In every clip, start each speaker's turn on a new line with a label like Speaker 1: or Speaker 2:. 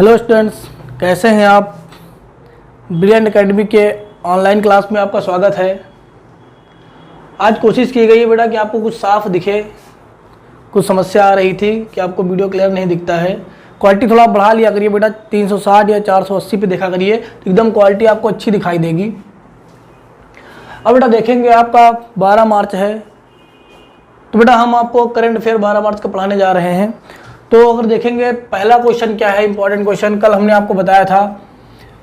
Speaker 1: Hello students, कैसे हैं आप। ब्रिलियंट एकेडमी के ऑनलाइन क्लास में आपका स्वागत है। आज कोशिश की गई है बेटा कि आपको कुछ साफ दिखे। कुछ समस्या आ रही थी कि आपको वीडियो क्लियर नहीं दिखता है। क्वालिटी थोड़ा बढ़ा लिया करिए बेटा, 360 या 480 पे देखा करिए तो एकदम क्वालिटी आपको अच्छी दिखाई देगी। अब बेटा देखेंगे आपका 12 मार्च है, तो बेटा हम आपको करंट अफेयर 12 मार्च का पढ़ाने जा रहे हैं। तो अगर देखेंगे पहला क्वेश्चन क्या है, इंपॉर्टेंट क्वेश्चन। कल हमने आपको बताया था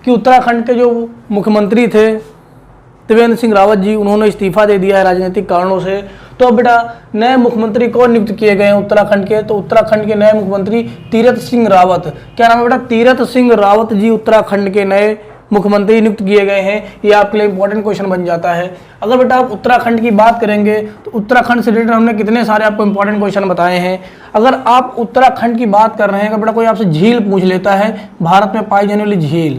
Speaker 1: कि उत्तराखंड के जो मुख्यमंत्री थे त्रिवेंद्र सिंह रावत जी, उन्होंने इस्तीफा दे दिया है राजनीतिक कारणों से। तो अब बेटा नए मुख्यमंत्री कौन नियुक्त किए गए हैं उत्तराखंड के, तो उत्तराखंड के नए मुख्यमंत्री तीरथ सिंह रावत। क्या नाम है बेटा? तीरथ सिंह रावत जी उत्तराखंड के नए मुख्यमंत्री नियुक्त किए गए हैं। ये आपके लिए इंपॉर्टेंट क्वेश्चन बन जाता है। अगर बेटा आप उत्तराखंड की बात करेंगे तो उत्तराखंड से रिलेटेड हमने कितने सारे आपको इंपॉर्टेंट क्वेश्चन बताए हैं। अगर आप उत्तराखंड की बात कर रहे हैं, अगर बेटा कोई आपसे झील पूछ लेता है, भारत में पाई जाने वाली झील,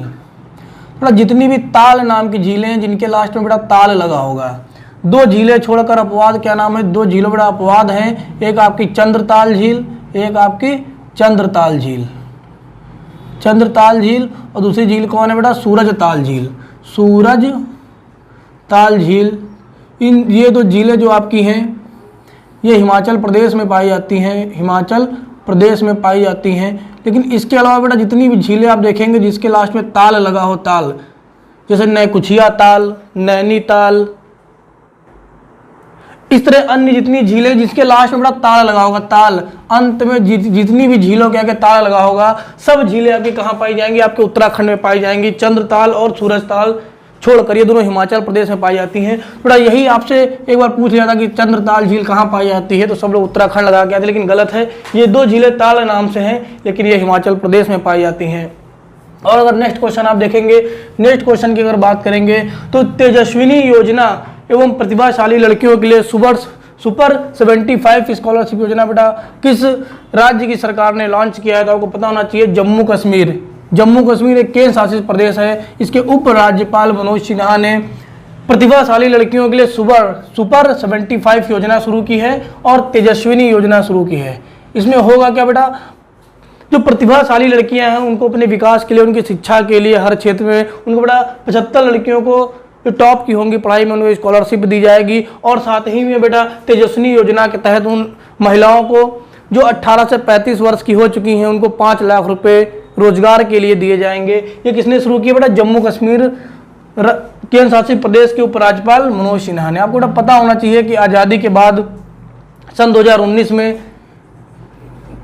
Speaker 1: बेटा जितनी भी ताल नाम की झीलें हैं जिनके लास्ट में बेटा ताल लगा होगा, 2 झीलें छोड़कर अपवाद, क्या नाम है, 2 झीलों बेटा अपवाद हैं। एक आपकी चंद्रताल झील, एक आपकी चंद्रताल झील, चंद्रताल झील, और दूसरी झील कौन है बेटा? सूरजताल झील, सूरजताल झील। ये 2 झीलें जो आपकी हैं ये हिमाचल प्रदेश में पाई जाती हैं, हिमाचल प्रदेश में पाई जाती हैं। लेकिन इसके अलावा बेटा जितनी भी झीलें आप देखेंगे जिसके लास्ट में ताल लगा हो, ताल, जैसे नैकुचिया ताल, नैनीताल, इस तरह अन्य जितनी झीलें जिसके लास्ट में बड़ा ताल लगा होगा, ताल अंत में जितनी भी झीलों के आगे ताल लगा होगा, सब झीलें आपकी कहाँ पाई जाएंगी? आपके उत्तराखंड में पाई जाएंगी। चंद्रताल और सूरजताल छोड़कर ये दोनों हिमाचल प्रदेश में पाई जाती हैं। थोड़ा यही आपसे एक बार पूछ लिया था कि चंद्रताल झील कहाँ पाई जाती है, तो सब लोग उत्तराखंड लगा के आते, लेकिन गलत है। ये 2 झीलें ताल नाम से हैं, लेकिन ये हिमाचल प्रदेश में पाई जाती हैं। और अगर नेक्स्ट क्वेश्चन आप देखेंगे, नेक्स्ट क्वेश्चन की अगर बात करेंगे तो तेजस्विनी योजना एवं प्रतिभाशाली लड़कियों के लिए सुपर 75 स्कॉलरशिप योजना बेटा किस राज्य की सरकार ने लॉन्च किया है? तो आपको पता होना चाहिए, जम्मू कश्मीर। जम्मू कश्मीर एक केंद्र शासित प्रदेश है। इसके उप राज्यपाल मनोज सिन्हा ने प्रतिभाशाली लड़कियों के लिए सुपर 75 योजना शुरू की है और तेजस्विनी योजना शुरू की है। इसमें होगा क्या बेटा? जो प्रतिभाशाली लड़कियां हैं उनको अपने विकास के लिए, उनकी शिक्षा के लिए, हर क्षेत्र में उनको बेटा 75 लड़कियों को जो टॉप की होंगी पढ़ाई में उनको स्कॉलरशिप दी जाएगी। और साथ ही में बेटा तेजस्विनी योजना के तहत उन महिलाओं को जो 18 से 35 वर्ष की हो चुकी हैं उनको 5 लाख रुपए रोजगार के लिए दिए जाएंगे। ये किसने शुरू किया बेटा? जम्मू कश्मीर केंद्र शासित प्रदेश के उपराज्यपाल मनोज सिन्हा ने। आपको बेटा पता होना चाहिए कि आज़ादी के बाद सन 2019 में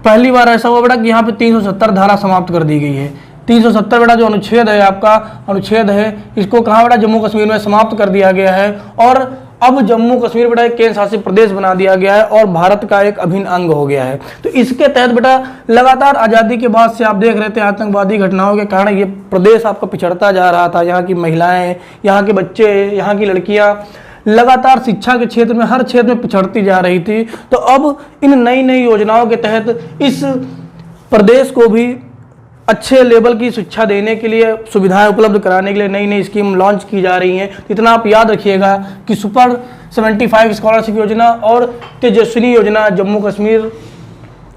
Speaker 1: पहली बार ऐसा हुआ बेटा कि यहाँ पे 370 धारा समाप्त कर दी गई है। 370 बेटा जो अनुच्छेद है, आपका अनुच्छेद है, इसको कहाँ बेटा? जम्मू कश्मीर में समाप्त कर दिया गया है। और अब जम्मू कश्मीर बेटा एक केंद्र शासित प्रदेश बना दिया गया है और भारत का एक अभिन्न अंग हो गया है। तो इसके तहत बेटा लगातार आज़ादी के बाद से आप देख रहे थे आतंकवादी घटनाओं के कारण ये प्रदेश आपका पिछड़ता जा रहा था। यहाँ की महिलाएं, यहाँ के बच्चे, यहाँ की लड़कियाँ लगातार शिक्षा के क्षेत्र में, हर क्षेत्र में पिछड़ती जा रही थी। तो अब इन नई नई योजनाओं के तहत इस प्रदेश को भी अच्छे लेवल की शिक्षा देने के लिए, सुविधाएं उपलब्ध कराने के लिए नई नई स्कीम लॉन्च की जा रही हैं। इतना आप याद रखिएगा कि सुपर 75 स्कॉलरशिप योजना और तेजस्विनी योजना जम्मू कश्मीर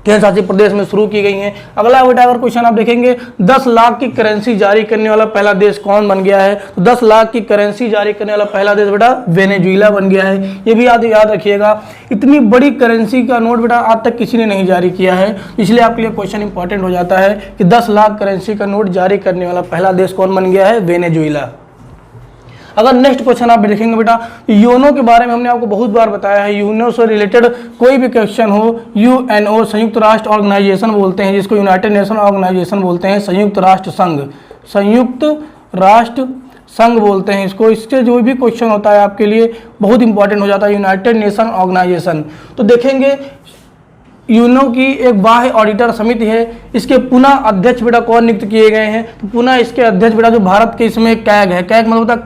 Speaker 1: केंद्र शासित प्रदेश में शुरू की गई हैं। अगला बेटा अगर क्वेश्चन आप देखेंगे, 10 लाख की करेंसी जारी करने वाला पहला देश कौन बन गया है? तो 10 लाख की करेंसी जारी करने वाला पहला देश बेटा वेनेजुएला बन गया है। ये भी याद रखिएगा। इतनी बड़ी करेंसी का नोट बेटा आज तक किसी ने नहीं जारी किया है, इसलिए आपके लिए क्वेश्चन इंपॉर्टेंट हो जाता है कि 10 लाख करेंसी का नोट जारी करने वाला पहला देश कौन बन गया है? वेनेजुएला। अगर नेक्स्ट क्वेश्चन आप देखेंगे बेटा, यूएनओ के बारे में हमने आपको बहुत बार बताया है। यूएनओ से रिलेटेड कोई भी क्वेश्चन हो, यूएनओ संयुक्त राष्ट्र ऑर्गेनाइजेशन बोलते हैं, जिसको यूनाइटेड नेशन ऑर्गेनाइजेशन बोलते हैं, संयुक्त राष्ट्र संघ, संयुक्त राष्ट्र संघ बोलते हैं इसको। इससे जो भी क्वेश्चन होता है आपके लिए बहुत इंपॉर्टेंट हो जाता है, यूनाइटेड नेशन ऑर्गेनाइजेशन। तो देखेंगे यूएनओ की एक बाह्य ऑडिटर समिति है, इसके पुनः अध्यक्ष बेटा कौन नियुक्त किए गए हैं? तो पुनः इसके अध्यक्ष बेटा जो भारत के इसमें कैग है, कैग मतलब होता है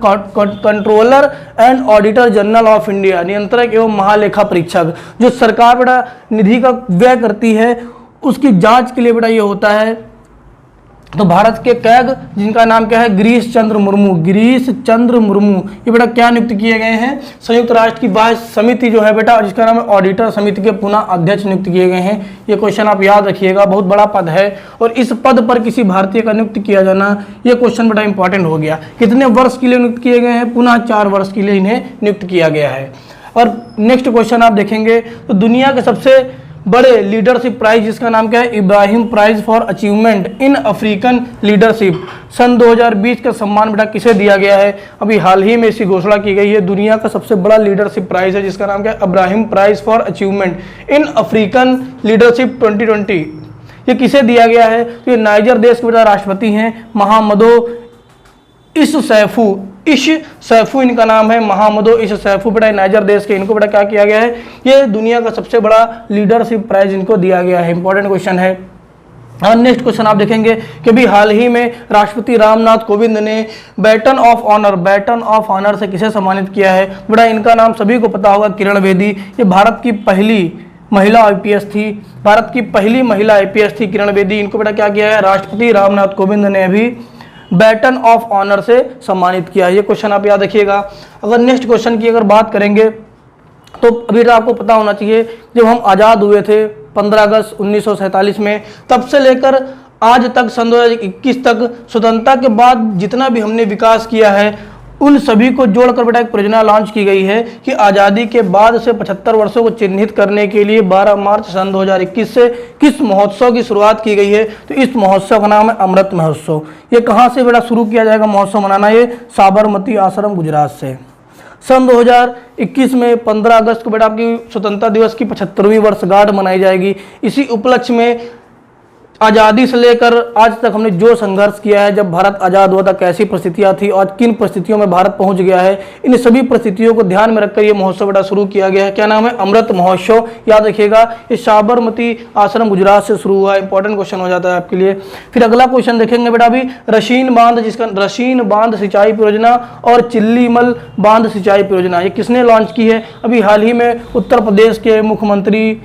Speaker 1: controller and auditor general of India, नियंत्रक एवं महालेखा परीक्षक। जो सरकार बेटा निधि का व्यय करती है उसकी जांच के लिए बेटा ये होता है तो भारत के कैग जिनका नाम क्या है, गिरीश चंद्र मुर्मू, गिरीश चंद्र मुर्मू, ये बेटा क्या नियुक्त किए गए हैं, संयुक्त राष्ट्र की बाह्य समिति जो है बेटा, जिसका नाम है ऑडिटर समिति के पुनः अध्यक्ष नियुक्त किए गए हैं। ये क्वेश्चन आप याद रखिएगा, बहुत बड़ा पद है और इस पद पर किसी भारतीय का नियुक्त किया जाना, ये क्वेश्चन बेटा इंपॉर्टेंट हो गया। कितने वर्ष के लिए नियुक्त किए गए हैं, पुनः 4 वर्ष के लिए इन्हें नियुक्त किया गया है। और नेक्स्ट क्वेश्चन आप देखेंगे तो दुनिया के सबसे बड़े लीडरशिप प्राइज जिसका नाम क्या है, Ibrahim prize for achievement in African leadership, सन 2020 का सम्मान बेटा किसे दिया गया है, अभी हाल ही में इसकी घोषणा की गई है। दुनिया का सबसे बड़ा लीडरशिप प्राइज है जिसका नाम क्या है, Ibrahim prize for achievement in African leadership 2020। ये किसे दिया गया है, तो ये नाइजर देश के बेटा राष्ट्रपति हैं महामदो इश सैफू इनका नाम है, महामदो इश सैफू बेटा नाइजर देश के, इनको बेटा क्या किया गया है, ये दुनिया का सबसे बड़ा लीडरशिप प्राइज इनको दिया गया है। इंपॉर्टेंट क्वेश्चन है। और नेक्स्ट क्वेश्चन आप देखेंगे कि अभी हाल ही में राष्ट्रपति रामनाथ कोविंद ने बैटन ऑफ ऑनर से किसे सम्मानित किया है, बेटा इनका नाम सभी को पता होगा, किरण बेदी। ये भारत की पहली महिला आईपीएस थी, भारत की पहली महिला आईपीएस थी किरण बेदी। इनको बेटा क्या किया है, राष्ट्रपति रामनाथ कोविंद ने अभी बैटन ऑफ ऑनर से सम्मानित किया। ये क्वेश्चन आप याद रखिएगा। अगर नेक्स्ट क्वेश्चन की अगर बात करेंगे तो अभी आपको पता होना चाहिए, जब हम आज़ाद हुए थे 15 अगस्त 1947 में, तब से लेकर आज तक सन 2021 तक स्वतंत्रता के बाद जितना भी हमने विकास किया है उन सभी को जोड़कर बेटा एक परियोजना लॉन्च की गई है कि आज़ादी के बाद से 75 वर्षों को चिन्हित करने के लिए 12 मार्च सन 2021 से किस महोत्सव की शुरुआत की गई है, तो इस महोत्सव का नाम है अमृत महोत्सव। ये कहाँ से बेटा शुरू किया जाएगा महोत्सव मनाना, ये साबरमती आश्रम गुजरात से। सन 2021 में 15 अगस्त को बेटा आपकी स्वतंत्रता दिवस की 75वीं वर्षगांठ मनाई जाएगी। इसी उपलक्ष्य में आज़ादी से लेकर आज तक हमने जो संघर्ष किया है, जब भारत आज़ाद हुआ था कैसी परिस्थितियां थी और किन परिस्थितियों में भारत पहुंच गया है, इन सभी परिस्थितियों को ध्यान में रखकर ये महोत्सव बेटा शुरू किया गया है। क्या नाम है, अमृत महोत्सव। याद रखिएगा, ये साबरमती आश्रम गुजरात से शुरू हुआ है। इंपॉर्टेंट क्वेश्चन हो जाता है आपके लिए। फिर अगला क्वेश्चन देखेंगे बेटा अभी, रशीन बांध सिंचाई परियोजना और चिल्लीमल बांध सिंचाई परियोजना, ये किसने लॉन्च की है, अभी हाल ही में उत्तर प्रदेश के मुख्यमंत्री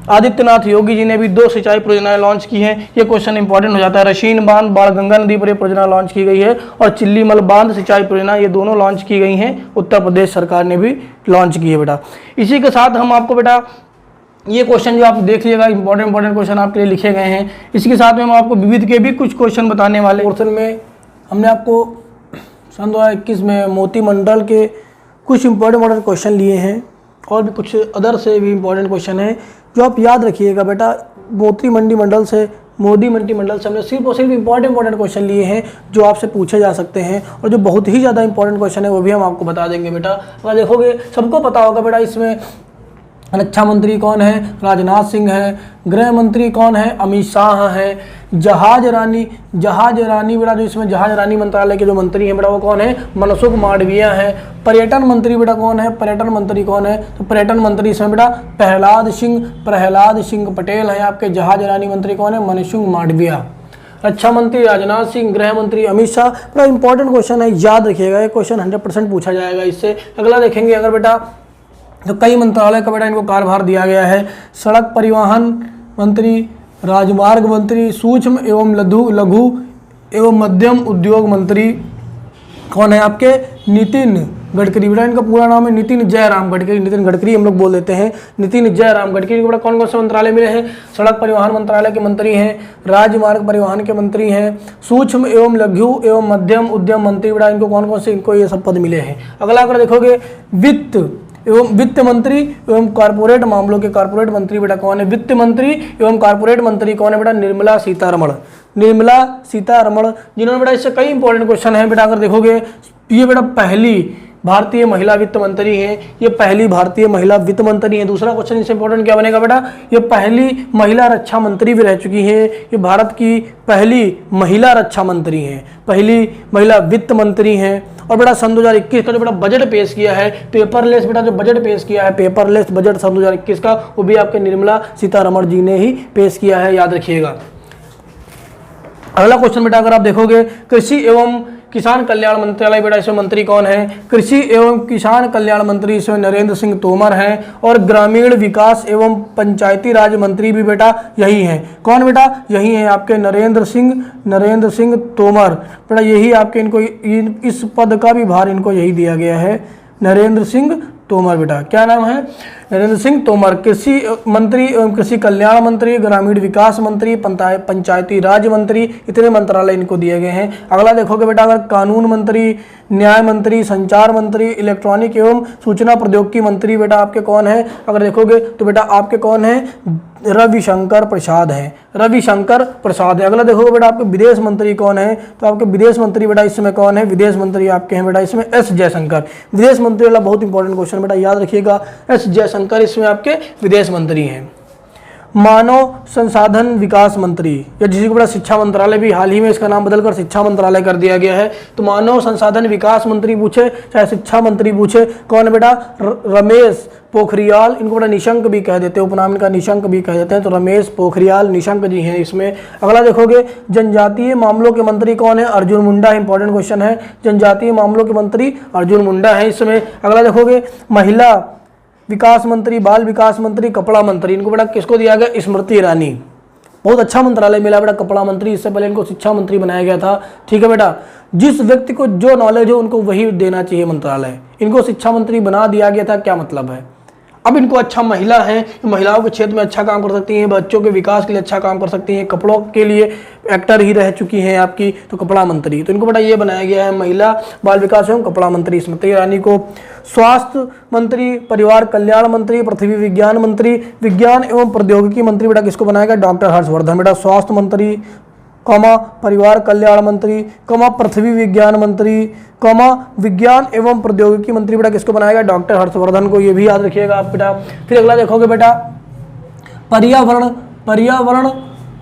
Speaker 1: आदित्यनाथ योगी जी ने भी 2 सिंचाई परियोजनाएं लॉन्च की हैं। ये क्वेश्चन इंपॉर्टेंट हो जाता है। रशीन बांध बाणगंगा नदी पर यह परियोजना लॉन्च की गई है और चिल्लीमल बांध सिंचाई परियोजना, ये दोनों लॉन्च की गई हैं, उत्तर प्रदेश सरकार ने भी लॉन्च की है बेटा। इसी के साथ हम आपको बेटा ये क्वेश्चन जो आप देख लीजिएगा, इंपॉर्टेंट क्वेश्चन आपके लिए लिखे गए हैं। इसी के साथ में हम आपको विविध के भी कुछ क्वेश्चन बताने वाले। पोर्शन में हमने आपको सन 2021 में मोती मंडल के कुछ इंपॉर्टेंट क्वेश्चन लिए हैं और भी कुछ अदर से भी इंपॉर्टेंट क्वेश्चन है जो आप याद रखिएगा बेटा। मोदी मंडी मंडल से हमने सिर्फ और सिर्फ इंपॉर्टेंट क्वेश्चन लिए हैं जो आपसे पूछे जा सकते हैं और जो बहुत ही ज़्यादा इंपॉर्टेंट क्वेश्चन है वो भी हम आपको बता देंगे बेटा। अगर देखोगे सबको पता होगा बेटा, इसमें रक्षा मंत्री कौन है, राजनाथ सिंह है। गृह मंत्री कौन है, अमित शाह है। जहाज रानी बेटा, जो इसमें जहाज रानी मंत्रालय के जो मंत्री हैं बेटा वो कौन है, मनसुख मांडविया है। पर्यटन मंत्री बेटा कौन है, पर्यटन मंत्री कौन है, तो पर्यटन मंत्री इसमें बेटा प्रहलाद सिंह पटेल है। आपके जहाज रानी मंत्री कौन है, मनसुख मांडविया। रक्षा मंत्री राजनाथ सिंह, गृह मंत्री अमित शाह। बड़ा इंपॉर्टेंट क्वेश्चन है, याद रखिएगा, ये क्वेश्चन 100% पूछा जाएगा इससे। अगला देखेंगे अगर बेटा, तो कई मंत्रालय का बेटा इनको कार्यभार दिया गया है। सड़क परिवहन मंत्री, राजमार्ग मंत्री, सूक्ष्म एवं लघु एवं मध्यम उद्योग मंत्री कौन है आपके, नितिन गडकरी। बेटा इनका पूरा नाम है नितिन जयराम गडकरी, नितिन गडकरी हम लोग बोल देते हैं, नितिन जयराम गडकरी को बेटा कौन कौन से मंत्रालय मिले हैं, सड़क परिवहन मंत्रालय के मंत्री हैं, राजमार्ग परिवहन के मंत्री हैं, सूक्ष्म एवं लघु एवं मध्यम उद्यम मंत्री बेटा इनको कौन कौन से, इनको ये सब पद मिले हैं। अगला अगर देखोगे वित्त मंत्री एवं कॉर्पोरेट मामलों के कॉर्पोरेट मंत्री बेटा कौन है, वित्त मंत्री एवं कॉर्पोरेट मंत्री कौन है बेटा, निर्मला सीतारमण, जिन्होंने बेटा इससे कई इंपॉर्टेंट क्वेश्चन है बेटा। अगर देखोगे ये बेटा पहली भारतीय महिला वित्त मंत्री है, ये पहली भारतीय महिला वित्त मंत्री है। दूसरा क्वेश्चन इससे इंपॉर्टेंट क्या बनेगा बेटा, ये पहली महिला रक्षा मंत्री भी रह चुकी है, ये भारत की पहली महिला रक्षा मंत्री हैं, पहली महिला वित्त मंत्री हैं। और बेटा सन 2021 का जो बेटा बजट पेश किया है, पेपरलेस बेटा जो बजट पेश किया है, पेपरलेस बजट सन 2021 का, वो भी आपके निर्मला सीतारमण जी ने ही पेश किया है, याद रखिएगा। अगला क्वेश्चन बेटा अगर आप देखोगे, किसान कल्याण मंत्रालय बेटा इसमें मंत्री कौन है? कृषि एवं किसान कल्याण मंत्री इसमें नरेंद्र सिंह तोमर हैं। और ग्रामीण विकास एवं पंचायती राज मंत्री भी बेटा यही हैं। कौन बेटा? यही हैं आपके नरेंद्र सिंह तोमर। बेटा यही आपके इनको इस पद का भी भार इनको यही दिया गया है, नरेंद्र सिंह तोमर। बेटा क्या नाम है? नरेंद्र सिंह तोमर। कृषि मंत्री एवं कृषि कल्याण मंत्री, ग्रामीण विकास मंत्री, पंचायती राज मंत्री, इतने मंत्रालय इनको दिए गए हैं। अगला देखोगे बेटा, अगर कानून मंत्री, न्याय मंत्री, संचार मंत्री, इलेक्ट्रॉनिक एवं सूचना प्रौद्योगिकी मंत्री बेटा आपके कौन है? अगर देखोगे तो बेटा आपके कौन है? रविशंकर प्रसाद है, रविशंकर प्रसाद है। अगला देखोगे बेटा आपके विदेश मंत्री कौन है? तो आपके विदेश मंत्री बेटा इसमें कौन है? विदेश मंत्री आपके हैं बेटा इसमें एस जयशंकर। विदेश मंत्री वाला बहुत इंपॉर्टेंट क्वेश्चन बेटा याद रखिएगा, एस जयशंकर इसमें आपके विदेश मंत्री हैं। मानव संसाधन विकास मंत्री, या जिसी को बड़ा शिक्षा मंत्रालय भी हाल ही में इसका नाम बदलकर शिक्षा मंत्रालय कर दिया गया है। तो मानव संसाधन विकास मंत्री पूछे चाहे शिक्षा मंत्री पूछे, कौन है बेटा? रमेश पोखरियाल, इनको बड़ा निशंक भी कह देते हैं, उपनाम इनका निशंक भी कह देते हैं। तो रमेश पोखरियाल निशंक जी हैं इसमें। अगला देखोगे जनजातीय मामलों के मंत्री कौन है? अर्जुन मुंडा। इंपॉर्टेंट क्वेश्चन है, जनजातीय मामलों के मंत्री अर्जुन मुंडा है इसमें। अगला देखोगे महिला विकास मंत्री, बाल विकास मंत्री, कपड़ा मंत्री, इनको बेटा किसको दिया गया? स्मृति ईरानी। बहुत अच्छा मंत्रालय मिला बेटा कपड़ा मंत्री, इससे पहले इनको शिक्षा मंत्री बनाया गया था। ठीक है बेटा, जिस व्यक्ति को जो नॉलेज हो उनको वही देना चाहिए मंत्रालय। इनको शिक्षा मंत्री बना दिया गया था, क्या मतलब है? अब इनको अच्छा महिला है, महिलाओं के क्षेत्र में अच्छा काम कर सकती हैं, बच्चों के विकास के लिए अच्छा काम कर सकती हैं, कपड़ों के लिए एक्टर ही रह चुकी हैं आपकी, तो कपड़ा मंत्री। तो इनको बेटा ये बनाया गया है महिला बाल विकास एवं कपड़ा मंत्री स्मृति ईरानी को। स्वास्थ्य मंत्री, परिवार कल्याण मंत्री, पृथ्वी विज्ञान मंत्री, विज्ञान एवं प्रौद्योगिकी मंत्री बेटा किसको बनाएगा? डॉक्टर हर्षवर्धन। बेटा स्वास्थ्य मंत्री कॉमा परिवार कल्याण मंत्री कॉमा पृथ्वी विज्ञान मंत्री कॉमा विज्ञान एवं प्रौद्योगिकी मंत्री बेटा किसको बनाएगा? डॉक्टर हर्षवर्धन को। ये भी याद रखिएगा आप बेटा। फिर अगला देखोगे बेटा पर्यावरण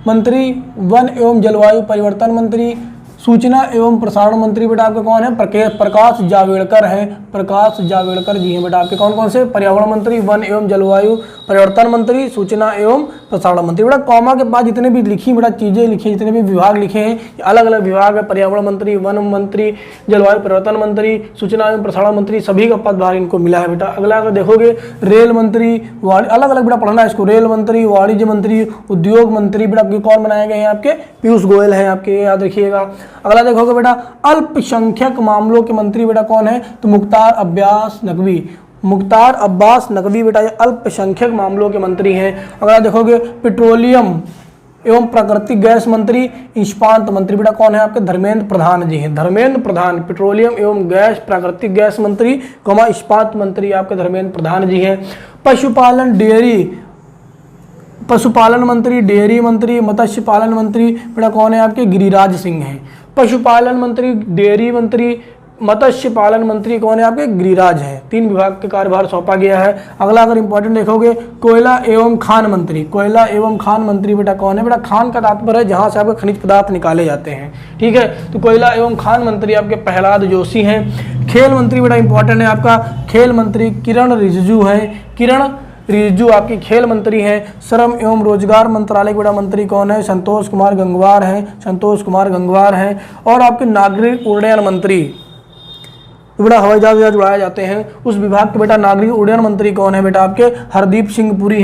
Speaker 1: मंत्री, वन एवं जलवायु परिवर्तन मंत्री, सूचना एवं प्रसारण मंत्री बेटा आपके कौन है? प्रकाश जावड़ेकर हैं, प्रकाश जावड़ेकर जी हैं बेटा आपके। कौन कौन से? पर्यावरण मंत्री, वन एवं जलवायु परिवर्तन मंत्री, सूचना एवं प्रसारण मंत्री। बेटा कॉमा के बाद जितने भी लिखी बेटा चीजें लिखी, जितने भी विभाग लिखे हैं, अलग अलग विभाग है। पर्यावरण मंत्री, वन मंत्री, जलवायु परिवर्तन मंत्री, सूचना एवं प्रसारण मंत्री, सभी का पदभार इनको मिला है बेटा। अगला अगर देखोगे रेल मंत्री, अलग अलग बेटा पढ़ना है इसको, रेल मंत्री, वाणिज्य मंत्री, उद्योग मंत्री बेटा कौन बनाए गए हैं? आपके पीयूष गोयल हैं आपके, याद रखिएगा। अगला देखोगे बेटा अल्पसंख्यक मामलों के मंत्री बेटा कौन है? तो मुख्तार अब्बास नकवी बेटा ये अल्पसंख्यक मामलों के मंत्री हैं। अगला देखोगे पेट्रोलियम एवं प्राकृतिक गैस मंत्री, इस्पात मंत्री बेटा कौन है आपके? धर्मेंद्र प्रधान जी हैं, धर्मेंद्र प्रधान। पेट्रोलियम एवं गैस प्राकृतिक गैस मंत्री कौमा इस्पात मंत्री आपके धर्मेंद्र प्रधान जी हैं। पशुपालन मंत्री, डेयरी मंत्री, मत्स्य पालन मंत्री बेटा कौन है आपके? गिरिराज सिंह हैं। पशुपालन मंत्री, डेयरी मंत्री, मत्स्य पालन मंत्री कौन है आपके? गिरिराज हैं। 3 विभाग के कार्यभार सौंपा गया है। अगला अगर इंपॉर्टेंट देखोगे कोयला एवं खान मंत्री, कोयला एवं खान मंत्री बेटा कौन है? बेटा खान का तात्पर्य है जहां से आपके खनिज पदार्थ निकाले जाते हैं। ठीक है, तो कोयला एवं खान मंत्री आपके प्रहलाद जोशी हैं। खेल मंत्री बेटा इंपॉर्टेंट है आपका, खेल मंत्री किरण रिजिजू हैं, किरण रिजिजू आपकी खेल मंत्री हैं। श्रम एवं रोजगार मंत्रालय के बेटा मंत्री कौन है? संतोष कुमार गंगवार हैं। और आपके नागरिक उड्डयन मंत्री बेटा हवाई जहाज उड़ाए जाते हैं, उस विभाग के बेटा नागरिक उड्डयन मंत्री कौन है बेटा आपके? हरदीप सिंह पुरी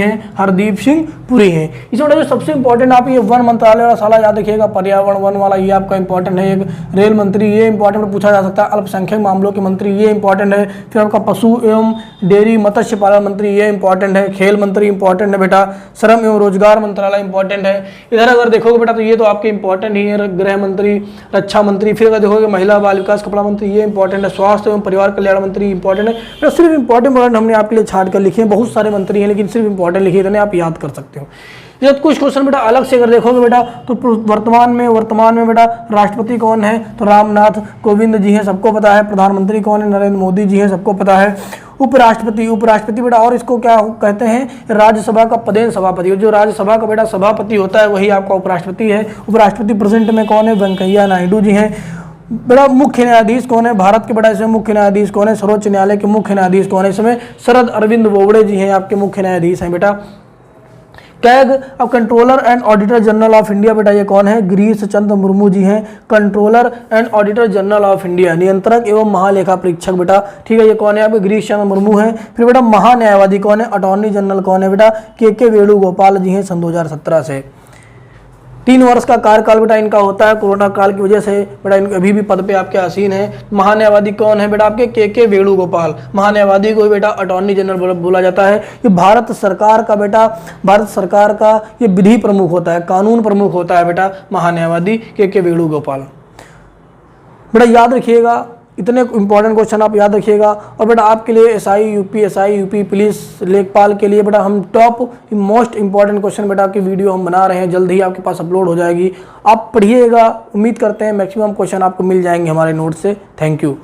Speaker 1: हैं। इस बेटा जो सबसे इंपॉर्टेंट आप ये वन मंत्रालय वाला साला याद रखिएगा, पर्यावरण वन वाला ये आपका इंपॉर्टेंट है। एक रेल मंत्री ये इंपॉर्टेंट पूछा जा सकता है। अल्पसंख्यक मामलों के मंत्री ये इंपॉर्टेंट है। फिर आपका पशु एवं डेयरी मत्स्य पालन मंत्री ये इंपॉर्टेंट है। खेल मंत्री इंपॉर्टेंट है बेटा। श्रम एवं रोजगार मंत्रालय इंपॉर्टेंट है। इधर अगर देखोगे बेटा तो ये तो आपके इंपॉर्टेंट ही है, गृह मंत्री, रक्षा मंत्री। फिर अगर देखोगे महिला बाल विकास कपड़ा मंत्री ये इंपॉर्टेंट है। स्वास्थ्य एवं परिवार कल्याण मंत्री इंपॉर्टेंट है। तो सिर्फ इंपॉर्टेंट हमने आपके लिए छाट कर लिखे हैं, बहुत सारे मंत्री हैं लेकिन सिर्फ इंपॉर्टेंट लिखे इतने आप याद कर सकते हो। जब कुछ क्वेश्चन बेटा अलग से अगर देखोगे बेटा तो वर्तमान में बेटा राष्ट्रपति कौन है? तो रामनाथ कोविंद जी हैं, सबको पता है। प्रधानमंत्री कौन है? नरेंद्र मोदी जी हैं, सबको पता है। उपराष्ट्रपति बेटा और इसको क्या कहते हैं? राज्यसभा का पदेन सभापति। जो राज्यसभा का बेटा सभापति होता है वही आपका उपराष्ट्रपति है। उपराष्ट्रपति प्रेजेंट में कौन है? वेंकैया नायडू जी हैं। बड़ा मुख्य न्यायाधीश कौन है भारत के? बड़ा इसमें मुख्य न्यायाधीश कौन है? सर्वोच्च न्यायालय के मुख्य न्यायाधीश कौन है? इसमें शरद अरविंद बोबड़े जी हैं आपके मुख्य न्यायाधीश हैं बेटा। कैग अब controller and auditor general of India, बेटा ये कौन है? गिरीश चंद्र मुर्मू जी हैं, controller and auditor general of India, नियंत्रक एवं महालेखा परीक्षक बेटा, ठीक है, ये कौन है आपके? गिरीश चंद्र मुर्मू हैं। फिर बेटा महान्यायवादी कौन है? अटॉर्नी जनरल कौन है बेटा? के वेणुगोपाल जी हैं, सन 2017 से। 3 वर्ष का कार्यकाल बेटा इनका होता है, कोरोना काल की वजह से बेटा इनके अभी भी पद पे आपके आसीन है। महान्यायवादी कौन है बेटा? आपके के वेणुगोपाल। महान्यायवादी को बेटा अटॉर्नी जनरल बोला जाता है। ये भारत सरकार का बेटा, भारत सरकार का ये विधि प्रमुख होता है, कानून प्रमुख होता है बेटा महान्यायवादी के वेणुगोपाल। बेटा याद रखिएगा, इतने इंपॉर्टेंट क्वेश्चन आप याद रखिएगा। और बेटा आपके लिए एसआई यूपी पुलिस लेखपाल के लिए बेटा हम टॉप मोस्ट इंपॉर्टेंट क्वेश्चन बेटा की वीडियो हम बना रहे हैं, जल्द ही आपके पास अपलोड हो जाएगी। आप पढ़िएगा, उम्मीद करते हैं मैक्सिमम क्वेश्चन आपको मिल जाएंगे हमारे नोट से। Thank you.